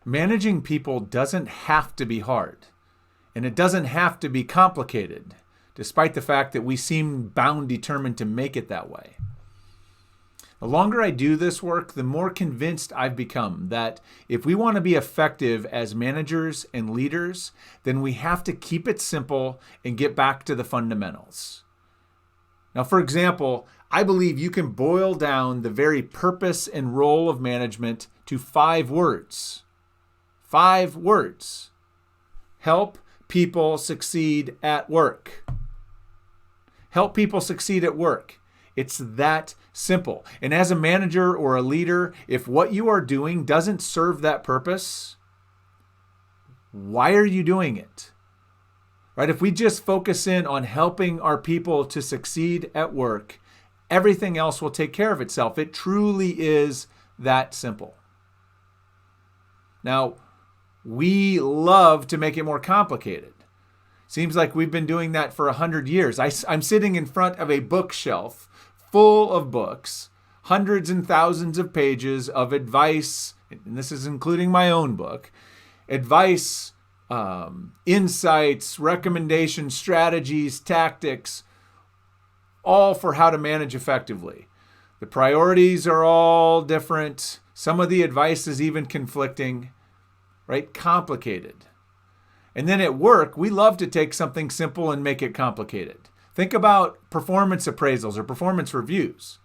Managing people doesn't have to be hard, and it doesn't have to be complicated, despite the fact that we seem bound determined to make it that way. The longer I do this work, the more convinced I've become that if we want to be effective as managers and leaders, then we have to keep it simple and get back to the fundamentals. Now, for example, I believe you can boil down the very purpose and role of management to 5 words. 5 words. Help people succeed at work. Help people succeed at work. It's that simple. And as a manager or a leader, if what you are doing doesn't serve that purpose, why are you doing it? Right? If we just focus in on helping our people to succeed at work, everything else will take care of itself. It truly is that simple. Now, we love to make it more complicated. Seems like we've been doing that for 100 years. I'm sitting in front of a bookshelf full of books, hundreds and thousands of pages of advice, and this is including my own book, advice, insights, recommendations, strategies, tactics, all for how to manage effectively. The priorities are all different. Some of the advice is even conflicting, right? Complicated. And then at work, we love to take something simple and make it complicated. Think about performance appraisals or performance reviews,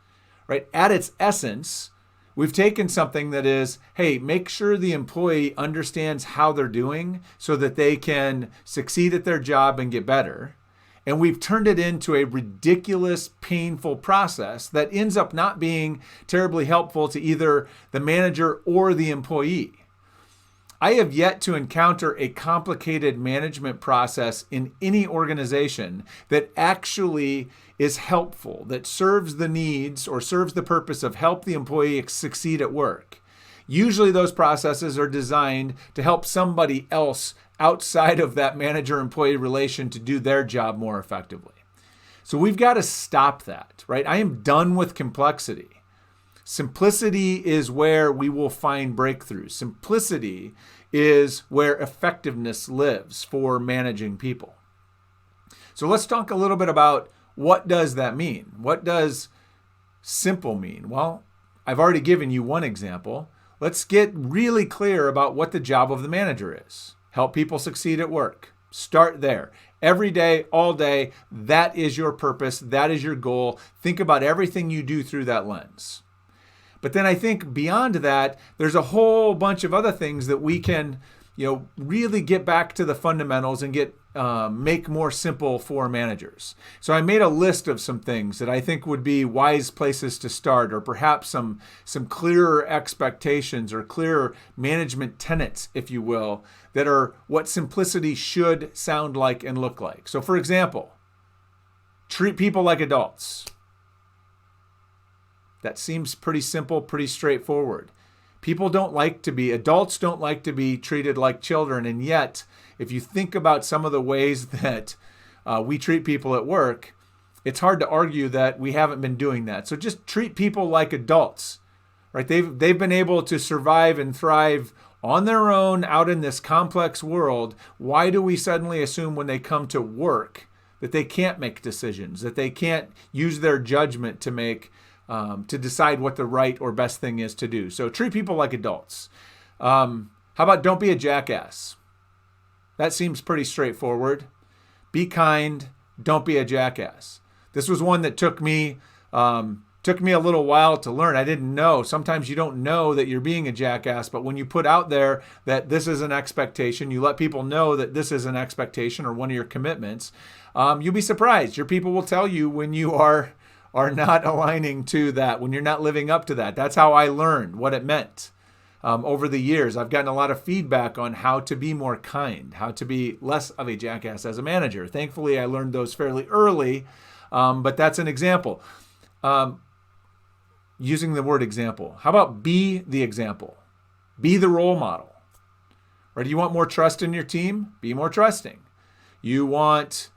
right? At its essence, we've taken something that is, hey, make sure the employee understands how they're doing so that they can succeed at their job and get better. And we've turned it into a ridiculous, painful process that ends up not being terribly helpful to either the manager or the employee. I have yet to encounter a complicated management process in any organization that actually is helpful, that serves the needs or serves the purpose of help the employee succeed at work. Usually those processes are designed to help somebody else outside of that manager-employee relation to do their job more effectively. So we've got to stop that, right? I am done with complexity. Simplicity is where we will find breakthroughs. Simplicity is where effectiveness lives for managing people. So let's talk a little bit about what does that mean? What does simple mean? Well, I've already given you one example. Let's get really clear about what the job of the manager is. Help people succeed at work. Start there. Every day, all day, that is your purpose. That is your goal. Think about everything you do through that lens. But then I think beyond that, there's a whole bunch of other things that we can, really get back to the fundamentals and make more simple for managers. So I made a list of some things that I think would be wise places to start, or perhaps some clearer expectations or clearer management tenets, if you will, that are what simplicity should sound like and look like. So for example, treat people like adults. That seems pretty simple, pretty straightforward. Adults don't like to be treated like children. And yet, if you think about some of the ways that we treat people at work, it's hard to argue that we haven't been doing that. So just treat people like adults, right? They've been able to survive and thrive on their own out in this complex world. Why do we suddenly assume when they come to work that they can't make decisions, that they can't use their judgment to decide what the right or best thing is to do? So treat people like adults. How about don't be a jackass? That seems pretty straightforward. Be kind. Don't be a jackass. This was one that took me a little while to learn. I didn't know. Sometimes you don't know that you're being a jackass, but when you put out there that this is an expectation, you let people know that this is an expectation or one of your commitments, you'll be surprised. Your people will tell you when you are not aligning to that, when you're not living up to that. That's how I learned what it meant. Over the years, I've gotten a lot of feedback on how to be more kind, how to be less of a jackass as a manager. Thankfully, I learned those fairly early, but that's an example. Using the word example. How about be the example? Be the role model. Right? You want more trust in your team? Be more trusting. You want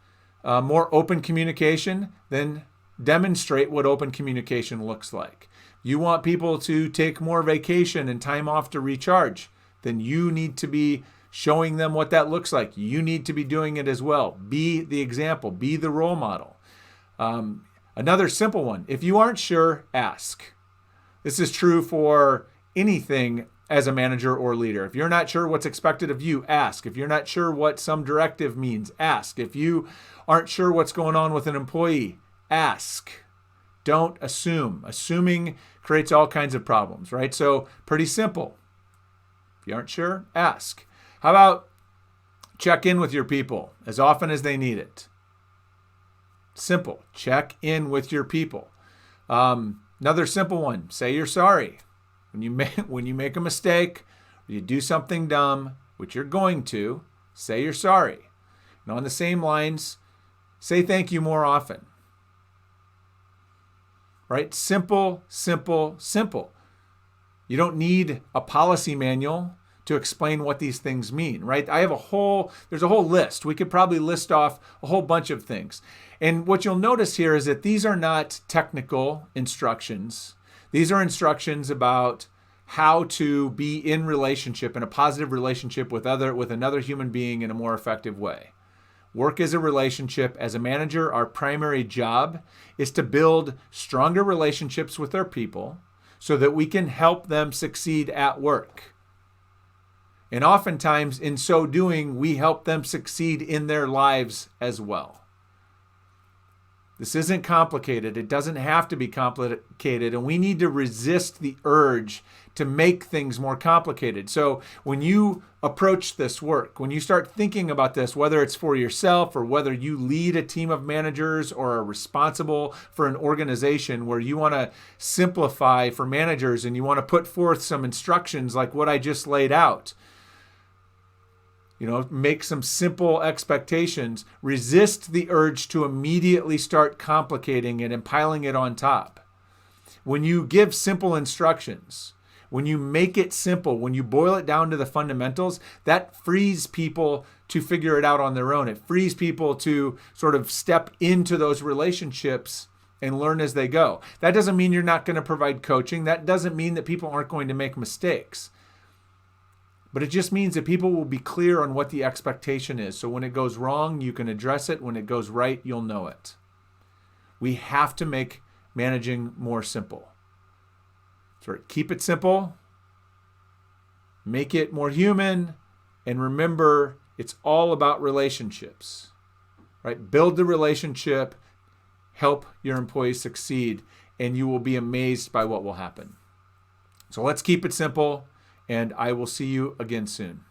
more open communication? Then demonstrate what open communication looks like. You want people to take more vacation and time off to recharge? then you need to be showing them what that looks like. You need to be doing it as well. Be the example. Be the role model. Another simple one. If you aren't sure, ask. This is true for anything as a manager or leader. If you're not sure what's expected of you, ask. If you're not sure what some directive means, ask. If you aren't sure what's going on with an employee, ask. Don't assume. Assuming creates all kinds of problems, right? So pretty simple. If you aren't sure, ask. How about check in with your people as often as they need it? Simple. Check in with your people. Another simple one. Say you're sorry. When you make a mistake or you do something dumb, which you're going to, say you're sorry. And on the same lines, say thank you more often. Right? Simple, simple, simple. You don't need a policy manual to explain what these things mean, right? There's a whole list. We could probably list off a whole bunch of things. And what you'll notice here is that these are not technical instructions. These are instructions about how to be in relationship, in a positive relationship with another human being in a more effective way. Work is a relationship. As a manager, our primary job is to build stronger relationships with our people so that we can help them succeed at work. And oftentimes, in so doing, we help them succeed in their lives as well. This isn't complicated. It doesn't have to be complicated, and we need to resist the urge to make things more complicated. So when you approach this work, when you start thinking about this, whether it's for yourself or whether you lead a team of managers or are responsible for an organization where you want to simplify for managers and you want to put forth some instructions like what I just laid out, make some simple expectations, resist the urge to immediately start complicating it and piling it on top. When you give simple instructions, when you make it simple, when you boil it down to the fundamentals, that frees people to figure it out on their own. It frees people to sort of step into those relationships and learn as they go. That doesn't mean you're not going to provide coaching. That doesn't mean that people aren't going to make mistakes. But it just means that people will be clear on what the expectation is. So when it goes wrong, you can address it. When it goes right, you'll know it. We have to make managing more simple. So keep it simple, make it more human, and remember, it's all about relationships. Right? Build the relationship, help your employees succeed, and you will be amazed by what will happen. So let's keep it simple. And I will see you again soon.